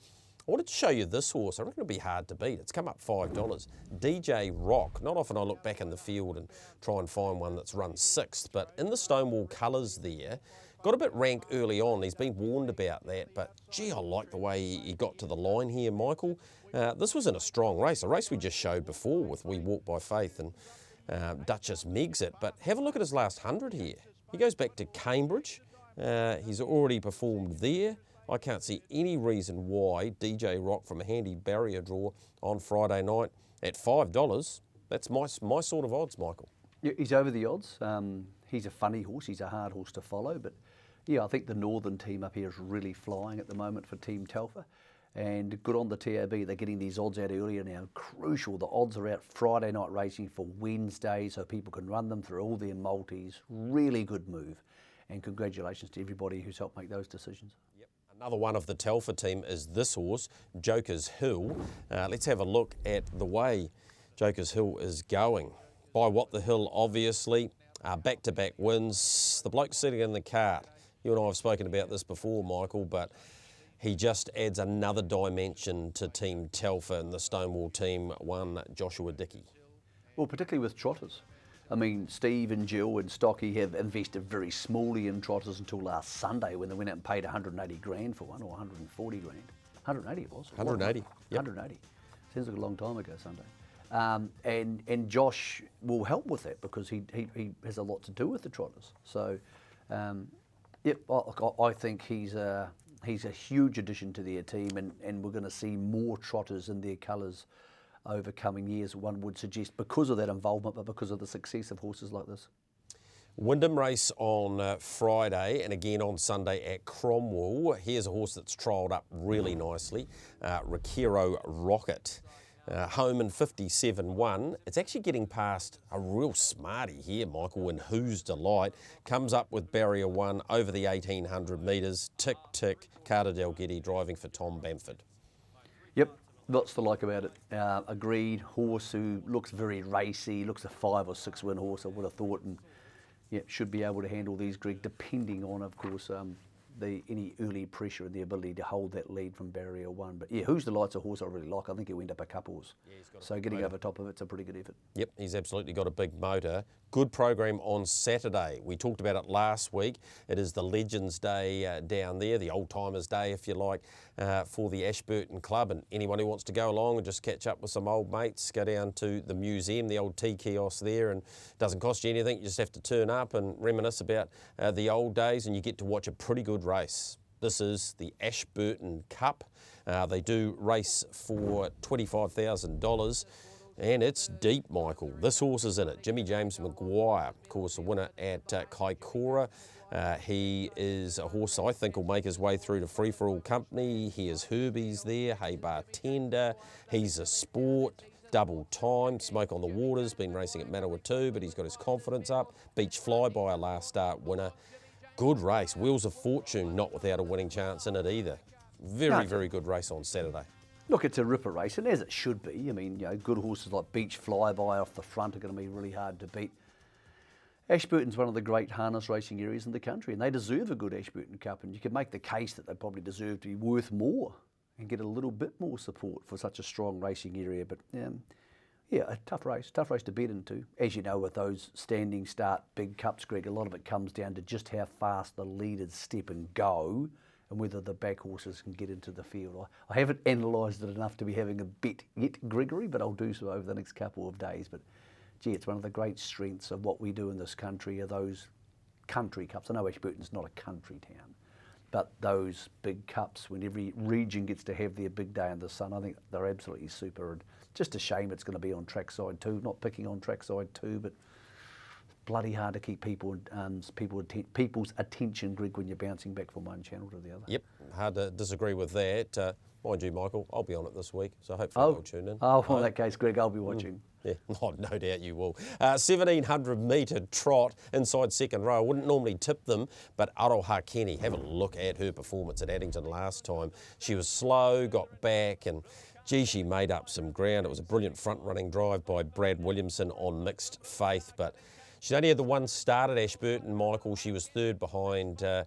I wanted to show you this horse. I reckon it'll be hard to beat. It's come up $5. DJ Rock. Not often I look back in the field and try and find one that's run 6th, but in the Stonewall colours there, got a bit rank early on. He's been warned about that, but gee, I like the way he got to the line here, Michael. This was in a strong race, a race we just showed before with We Walk by Faith and Duchess Megs it, but have a look at his last 100 here. He goes back to Cambridge. He's already performed there. I can't see any reason why DJ Rock from a handy barrier draw on Friday night at $5, that's my sort of odds, Michael. Yeah, he's over the odds. He's a funny horse. He's a hard horse to follow. But, yeah, I think the Northern team up here is really flying at the moment for Team Telfer. And good on the TAB. They're getting these odds out earlier now. Crucial. The odds are out Friday night racing for Wednesday so people can run them through all their multis. Really good move. And congratulations to everybody who's helped make those decisions. Yep. Another one of the Telfer team is this horse, Joker's Hill. Let's have a look at the way Joker's Hill is going. By What the Hill, obviously, back-to-back wins. The bloke sitting in the cart. You and I have spoken about this before, Michael, but he just adds another dimension to Team Telfer, and the Stonewall team won Joshua Dickey. Well, particularly with trotters. I mean, Steve and Jill and Stocky have invested very smallly in trotters until last Sunday when they went out and paid 180 grand for one, or 140 grand. 180 it was. 180. Yep. 180. Seems like a long time ago Sunday. And Josh will help with that because he has a lot to do with the trotters. So, yep, I think he's a huge addition to their team, and we're going to see more trotters in their colours over coming years, one would suggest, because of that involvement, but because of the success of horses like this. Wyndham race on Friday and again on Sunday at Cromwell. Here's a horse that's trialled up really nicely, Rakiro Rocket. Home in 57-1. It's actually getting past a real smarty here, Michael, in Who's Delight. Comes up with barrier 1 over the 1800 metres. Tick, tick, Carter Delgetty driving for Tom Bamford. Yep, lots to like about it. Agreed, horse who looks very racy, looks a 5 or 6 win horse, I would have thought, and yeah, should be able to handle these, Greg, depending on, of course, any early pressure and the ability to hold that lead from barrier 1. But yeah, Who's Delight's a horse I really like. I think he'll end up a couples. Yeah, so getting over top of it's a pretty good effort. Yep, he's absolutely got a big motor. Good program on Saturday. We talked about it last week. It is the Legends Day down there, the Old Timers Day, if you like, for the Ashburton Club. And anyone who wants to go along and just catch up with some old mates, go down to the museum, the old tea kiosk there, and it doesn't cost you anything. You just have to turn up and reminisce about the old days, and you get to watch a pretty good race. This is the Ashburton Cup. They do race for $25,000. And it's deep, Michael. This horse is in it. Jimmy James Maguire, of course, a winner at Kaikoura. He is a horse I think will make his way through to Free For All Company. He is Herbie's there, Hey Bartender. He's a sport, double time. Smoke on the Water's been racing at Manawatu, but he's got his confidence up. Beach Flyby, a last start winner. Good race. Wheels of Fortune, not without a winning chance in it either. Very good race on Saturday. Look, it's a ripper race, and as it should be. I mean, you know, good horses like Beach Flyby off the front are going to be really hard to beat. Ashburton's one of the great harness racing areas in the country, and they deserve a good Ashburton Cup, and you could make the case that they probably deserve to be worth more and get a little bit more support for such a strong racing area. But yeah, a tough race to bet into. As you know, with those standing start big cups, Greg, a lot of it comes down to just how fast the leaders step and go, and whether the back horses can get into the field. I haven't analysed it enough to be having a bet yet, Gregory, but I'll do so over the next couple of days. But gee, it's one of the great strengths of what we do in this country are those country cups. I know Ashburton's not a country town, but those big cups, when every region gets to have their big day in the sun, I think they're absolutely super. And just a shame it's going to be on trackside 2. Not picking on trackside 2, but bloody hard to keep people's attention, Greg, when you're bouncing back from one channel to the other. Yep, hard to disagree with that. Mind you, Michael, I'll be on it this week, so hopefully I'll tune in. Oh, well, in that case, Greg, I'll be watching. Yeah, no doubt you will. 1,700 metre trot inside second row. I wouldn't normally tip them, but Aroha Kenny, have a look at her performance at Addington last time. She was slow, got back, and gee, she made up some ground. It was a brilliant front-running drive by Brad Williamson on mixed faith, but she's only had the one start at Ashburton, Michael. She was third behind the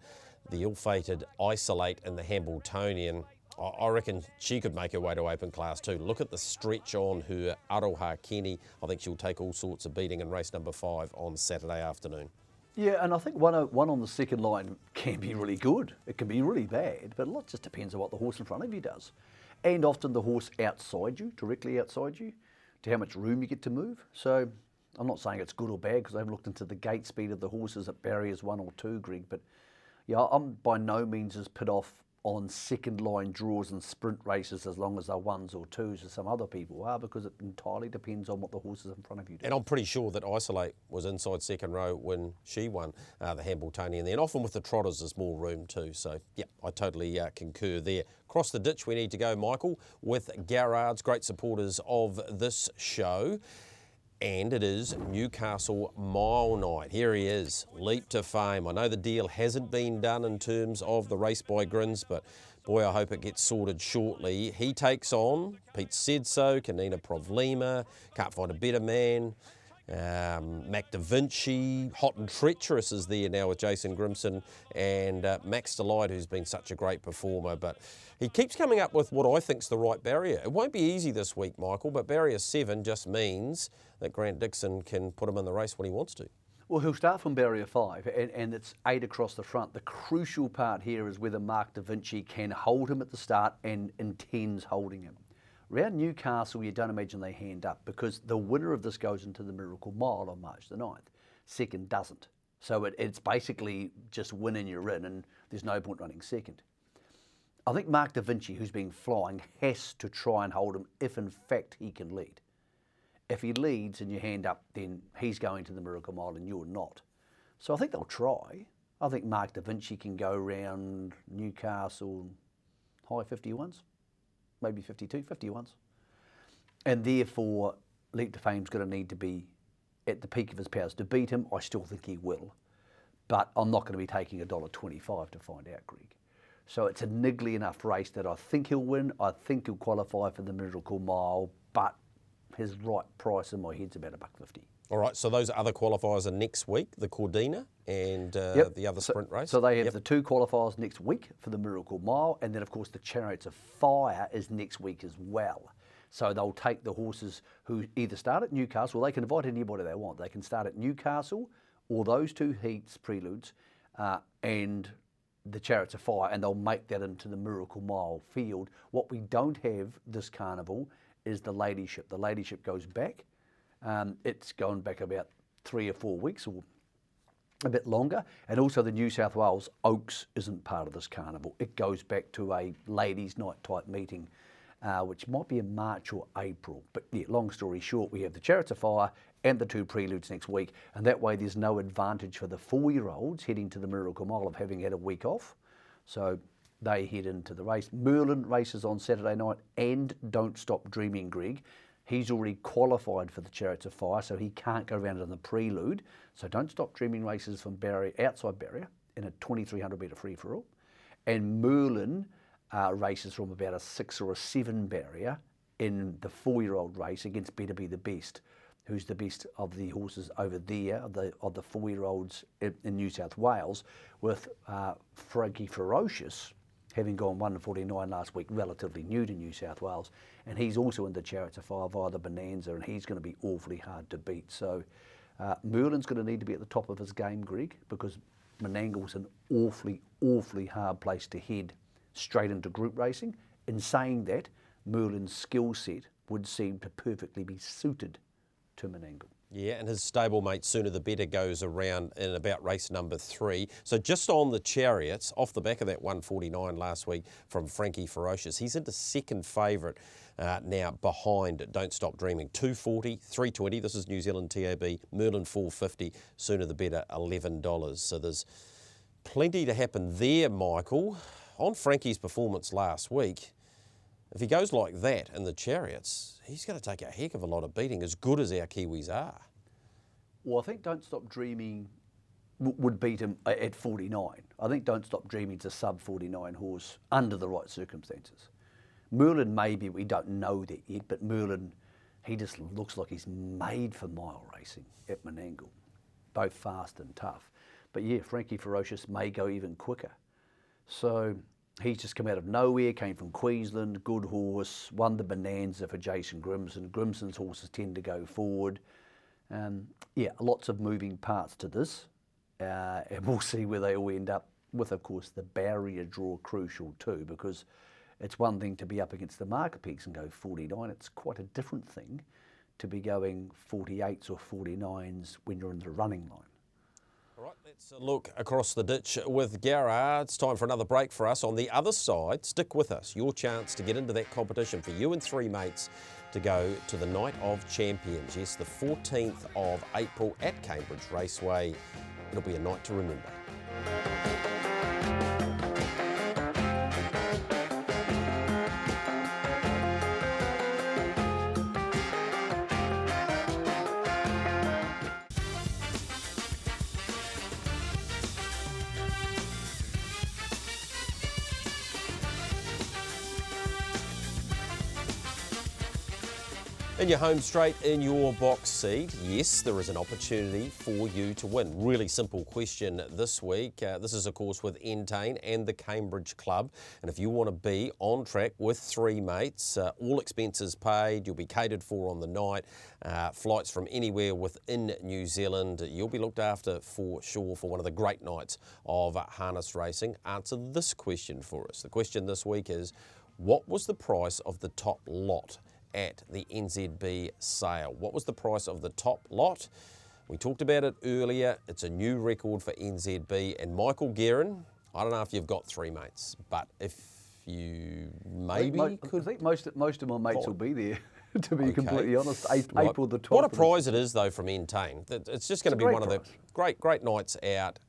ill-fated Isolate and the Hambletonian. I reckon she could make her way to open class too. Look at the stretch on her, Aroha Kenny. I think she'll take all sorts of beating in race number 5 on Saturday afternoon. Yeah, and I think one on the second line can be really good. It can be really bad, but a lot just depends on what the horse in front of you does. And often the horse outside you, directly outside you, to how much room you get to move. So I'm not saying it's good or bad because I haven't looked into the gate speed of the horses at barriers 1 or 2, Greg, but yeah, I'm by no means as put off on second line draws and sprint races as long as they're ones or twos as some other people are, because it entirely depends on what the horses in front of you do. And I'm pretty sure that Isolate was inside second row when she won the Hambletonian there. And often with the trotters there's more room too. So, yeah, I totally concur there. Across the ditch we need to go, Michael, with Garrard's, great supporters of this show. And it is Newcastle Mile Night. Here he is, Leap to Fame. I know the deal hasn't been done in terms of the race by Grins, but boy, I hope it gets sorted shortly. He takes on Pete Said So, Kanina Provlima, Can't Find a Better Man, Mac Da Vinci, Hot and Treacherous is there now with Jason Grimson, and Max Delight, who's been such a great performer. But he keeps coming up with what I think's the right barrier. It won't be easy this week, Michael, but barrier 7 just means that Grant Dixon can put him in the race when he wants to. Well, he'll start from barrier 5, and it's 8 across the front. The crucial part here is whether Mark Da Vinci can hold him at the start and intends holding him. Around Newcastle, you don't imagine they hand up, because the winner of this goes into the Miracle Mile on March the 9th. Second doesn't. So it's basically just win and you're in, and there's no point running second. I think Mark Da Vinci, who's been flying, has to try and hold him if in fact he can lead. If he leads and you hand up, then he's going to the Miracle Mile and you're not. So I think they'll try. I think Mark Da Vinci can go around Newcastle high 51s, maybe 52, 51s. And therefore, Leap to Fame's going to need to be at the peak of his powers to beat him. I still think he will. But I'm not going to be taking $1.25 to find out, Greg. So it's a niggly enough race that I think he'll win. I think he'll qualify for the Miracle Mile, but his right price in my head's about $1.50. All right, so those other qualifiers are next week, the Cordina and the other sprint race? So they have the 2 qualifiers next week for the Miracle Mile, and then of course the Chariots of Fire is next week as well. So they'll take the horses who either start at Newcastle, or they can invite anybody they want. They can start at Newcastle or those 2 heats, preludes, and the Chariots of Fire, and they'll make that into the Miracle Mile field. What we don't have this carnival is the Ladyship. The Ladyship goes back. It's going back about 3 or 4 weeks or a bit longer. And also the New South Wales Oaks isn't part of this carnival. It goes back to a ladies' night type meeting, which might be in March or April. But yeah, long story short, we have the Chariots of Fire and the 2 preludes next week. And that way there's no advantage for the 4-year-olds heading to the Miracle Mile of having had a week off. So they head into the race. Merlin races on Saturday night, and Don't Stop Dreaming, Greg. He's already qualified for the Chariots of Fire, so he can't go around in the prelude. So Don't Stop Dreaming races from barrier, outside barrier, in a 2,300 metre free-for-all. And Merlin races from about a 6 or a 7 barrier in the 4-year-old race against Better Be the Best, who's the best of the horses over there, of the 4-year-olds in New South Wales, with Frankie Ferocious having gone 1:49 last week, relatively new to New South Wales, and he's also in the Chariots of Fire via the Bonanza, and he's going to be awfully hard to beat. So Merlin's going to need to be at the top of his game, Greg, because Menangle's an awfully hard place to head straight into group racing. In saying that, Merlin's skill set would seem to perfectly be suited to Menangle. Yeah, and his stablemate Sooner the Better goes around in about race number 3. So just on the Chariots, off the back of that 149 last week from Frankie Ferocious, he's into second favourite now behind Don't Stop Dreaming. 240, 320, this is New Zealand TAB, Merlin 450, Sooner the Better $11. So there's plenty to happen there, Michael. On Frankie's performance last week, if he goes like that in the Chariots, he's going to take a heck of a lot of beating, as good as our Kiwis are. Well, I think Don't Stop Dreaming would beat him at 49. I think Don't Stop Dreaming's a sub-49 horse under the right circumstances. Merlin, maybe, we don't know that yet, but Merlin, he just looks like he's made for mile racing at Menangle, both fast and tough. But yeah, Frankie Ferocious may go even quicker. So he's just come out of nowhere, came from Queensland, good horse, won the Bonanza for Jason Grimson. Grimson's horses tend to go forward. Yeah, lots of moving parts to this. And we'll see where they all end up with, of course, the barrier draw crucial too, because it's one thing to be up against the market peaks and go 49. It's quite a different thing to be going 48s or 49s when you're in the running line. All right, let's look across the ditch with Garrard. It's time for another break for us. On the other side, stick with us. Your chance to get into that competition for you and three mates to go to the Night of Champions. Yes, the 14th of April at Cambridge Raceway. It'll be a night to remember. In your home straight, in your box seat, yes, there is an opportunity for you to win. Really simple question this week. This is, of course, with Entain and the Cambridge Club. And if you want to be on track with three mates, all expenses paid, you'll be catered for on the night, flights from anywhere within New Zealand, you'll be looked after for sure for one of the great nights of harness racing. Answer this question for us. The question this week is, what was the price of the top lot at the NZB sale? What was the price of the top lot? We talked about it earlier. It's a new record for NZB. And Michael Guerin, I don't know if you've got three mates, but if you maybe I could... think most of my mates will be there, to be completely honest. Right. April the 12th. What a prize it is, though, from Entain. It's just going to be one of the great nights out.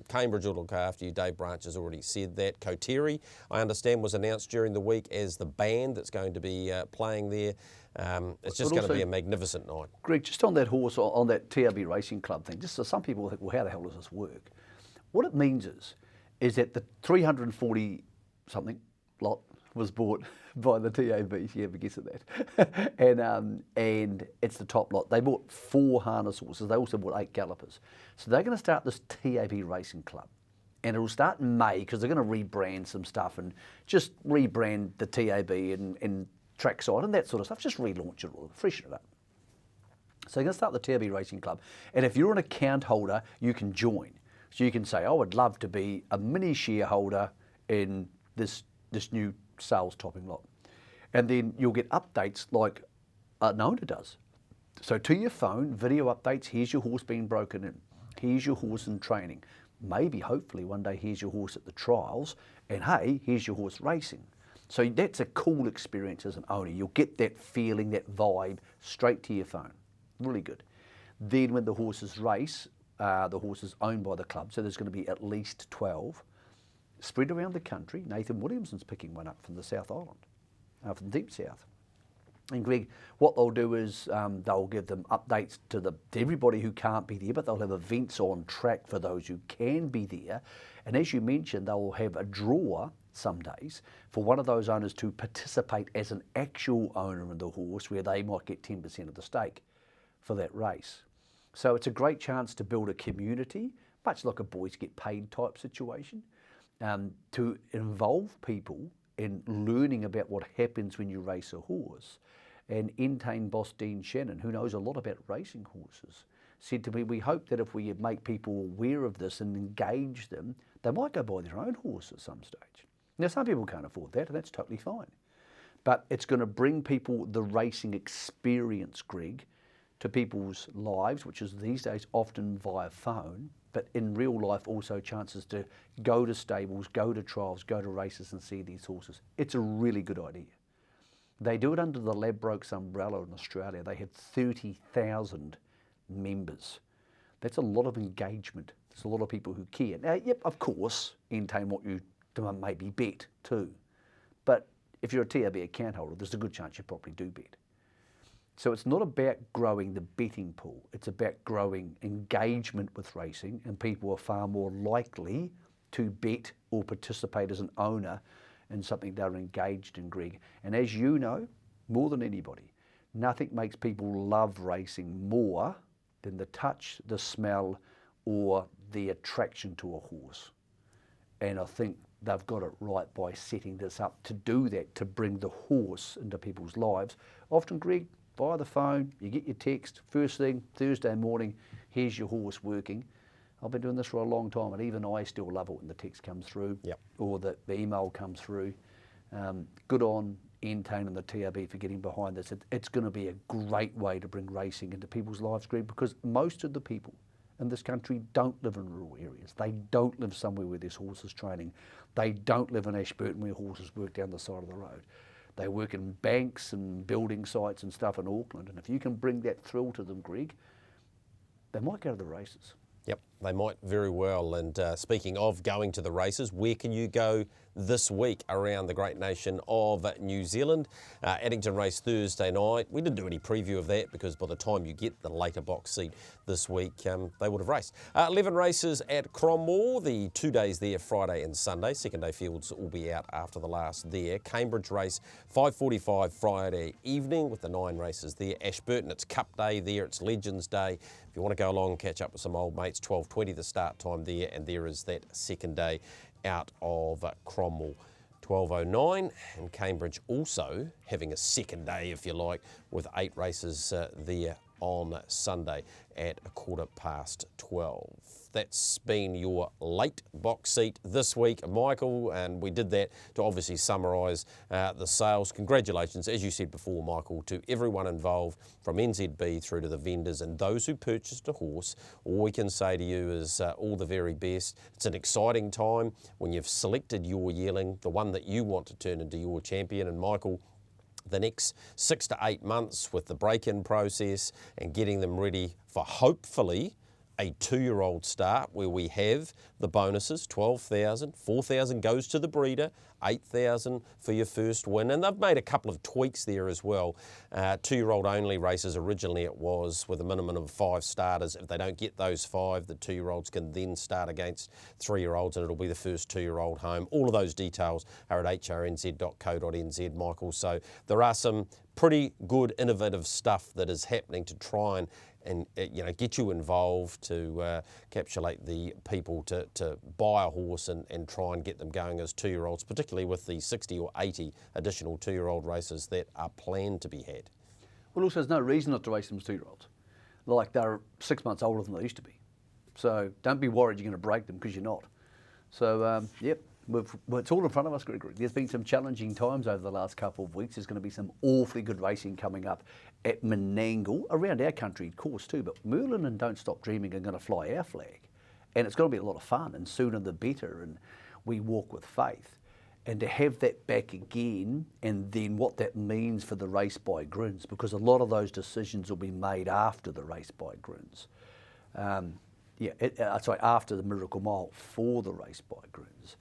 Cambridge will look after you. Dave Branch has already said that. Koteri, I understand, was announced during the week as the band that's going to be playing there. It's just going to be a magnificent night. Greg, just on that horse, on that TRB Racing Club thing, just so some people think, well, how the hell does this work? What it means is that the 340-something lot was bought by the TAB, if you ever guess at that. and it's the top lot. They bought 4 harness horses. They also bought 8 gallopers. So they're going to start this TAB Racing Club. And it'll start in May because they're going to rebrand some stuff and just rebrand the TAB and trackside and that sort of stuff. Just relaunch it all, freshen it up. So they're going to start the TAB Racing Club. And if you're an account holder, you can join. So you can say, I would love to be a mini shareholder in this new sales topping lot. And then you'll get updates like an owner does. So to your phone, video updates, here's your horse being broken in, here's your horse in training. Maybe, hopefully, one day here's your horse at the trials, and hey, here's your horse racing. So that's a cool experience as an owner. You'll get that feeling, that vibe, straight to your phone. Really good. Then when the horses race, the horse is owned by the club, so there's going to be at least 12. Spread around the country. Nathan Williamson's picking one up from the South Island, from the Deep South. And Greg, what they'll do is they'll give them updates to everybody who can't be there, but they'll have events on track for those who can be there. And as you mentioned, they'll have a draw some days for one of those owners to participate as an actual owner in the horse, where they might get 10% of the stake for that race. So it's a great chance to build a community, much like a boys get paid type situation. To involve people in learning about what happens when you race a horse. And Entain boss Dean Shannon, who knows a lot about racing horses, said to me, we hope that if we make people aware of this and engage them, they might go buy their own horse at some stage. Now, some people can't afford that, and that's totally fine. But it's going to bring people the racing experience, Greg, to people's lives, which is these days often via phone, but in real life also chances to go to stables, go to trials, go to races and see these horses. It's a really good idea. They do it under the Ladbrokes umbrella in Australia. They have 30,000 members. That's a lot of engagement. There's a lot of people who care. Now, yep, of course, Entain what you maybe bet too. But if you're a TRB account holder, there's a good chance you probably do bet. So it's not about growing the betting pool, it's about growing engagement with racing, and people are far more likely to bet or participate as an owner in something they're engaged in, Greg. And as you know, more than anybody, nothing makes people love racing more than the touch, the smell, or the attraction to a horse. And I think they've got it right by setting this up to do that, to bring the horse into people's lives. Often, Greg, via the phone, you get your text, first thing, Thursday morning, here's your horse working. I've been doing this for a long time, and even I still love it when the text comes through, or the email comes through. Good on Entain and the TRB for getting behind this. It's going to be a great way to bring racing into people's lives, Greg, because most of the people in this country don't live in rural areas. They don't live somewhere where there's horses training. They don't live in Ashburton where horses work down the side of the road. They work in banks and building sites and stuff in Auckland. And if you can bring that thrill to them, Greg, they might go to the races. Yep, they might very well. And speaking of going to the races, where can you go this week around the great nation of New Zealand? Addington race Thursday night. We didn't do any preview of that because by the time you get the later box seat this week, they would have raced. 11 races at Cromwell, the 2 days there, Friday and Sunday. Second day fields will be out after the last there. Cambridge race 5:45 Friday evening with the 9 races there. Ashburton, it's Cup Day there, it's Legends Day. If you want to go along and catch up with some old mates, 12:20 the start time there, and there is that second day out of Cromwell. 12:09, and Cambridge also having a second day, if you like, with 8 races there on Sunday at 12:15. That's been your late box seat this week, Michael, and we did that to obviously summarise the sales. Congratulations, as you said before, Michael, to everyone involved from NZB through to the vendors and those who purchased a horse. All we can say to you is all the very best. It's an exciting time when you've selected your yearling, the one that you want to turn into your champion. And Michael, the next 6 to 8 months with the break-in process and getting them ready for hopefully a 2-year-old start where we have the bonuses, 12,000, 4,000 goes to the breeder, 8,000 for your first win. And they've made a couple of tweaks there as well. 2-year-old only races, originally it was with a minimum of 5 starters. If they don't get those 5, the 2-year-olds can then start against 3-year-olds and it'll be the first 2-year-old home. All of those details are at hrnz.co.nz, Michael. So there are some pretty good innovative stuff that is happening to try and get you involved, to capsulate the people to buy a horse and try and get them going as 2-year-olds, particularly with the 60 or 80 additional 2-year-old races that are planned to be had. Well, also there's no reason not to race them as 2-year-olds. Like, they're 6 months older than they used to be. So don't be worried you're going to break them, because you're not. So, yep. It's all in front of us, Gregory. There's been some challenging times over the last couple of weeks. There's going to be some awfully good racing coming up at Menangle, around our country, of course, too. But Merlin and Don't Stop Dreaming are going to fly our flag. And it's going to be a lot of fun, and sooner the better, and we walk with faith. And to have that back again, and then what that means for the race by grins, because a lot of those decisions will be made after the race by grins. After the Miracle Mile for the race by grins.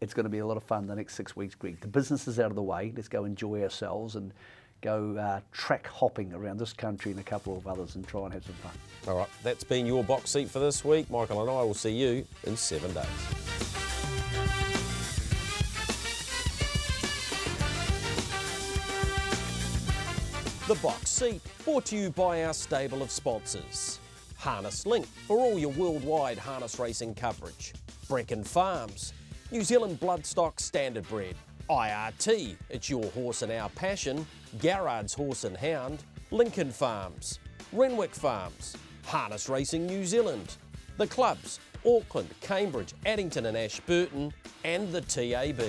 It's going to be a lot of fun the next 6 weeks, Greg. The business is out of the way. Let's go enjoy ourselves and go track hopping around this country and a couple of others and try and have some fun. All right, that's been your box seat for this week. Michael and I will see you in 7 days. The Box Seat, brought to you by our stable of sponsors. Harness Link, for all your worldwide harness racing coverage. Brecon Farms, New Zealand Bloodstock Standardbred. IRT, it's your horse and our passion. Garrard's Horse and Hound. Lincoln Farms, Renwick Farms, Harness Racing New Zealand. The clubs, Auckland, Cambridge, Addington and Ashburton, and the TAB.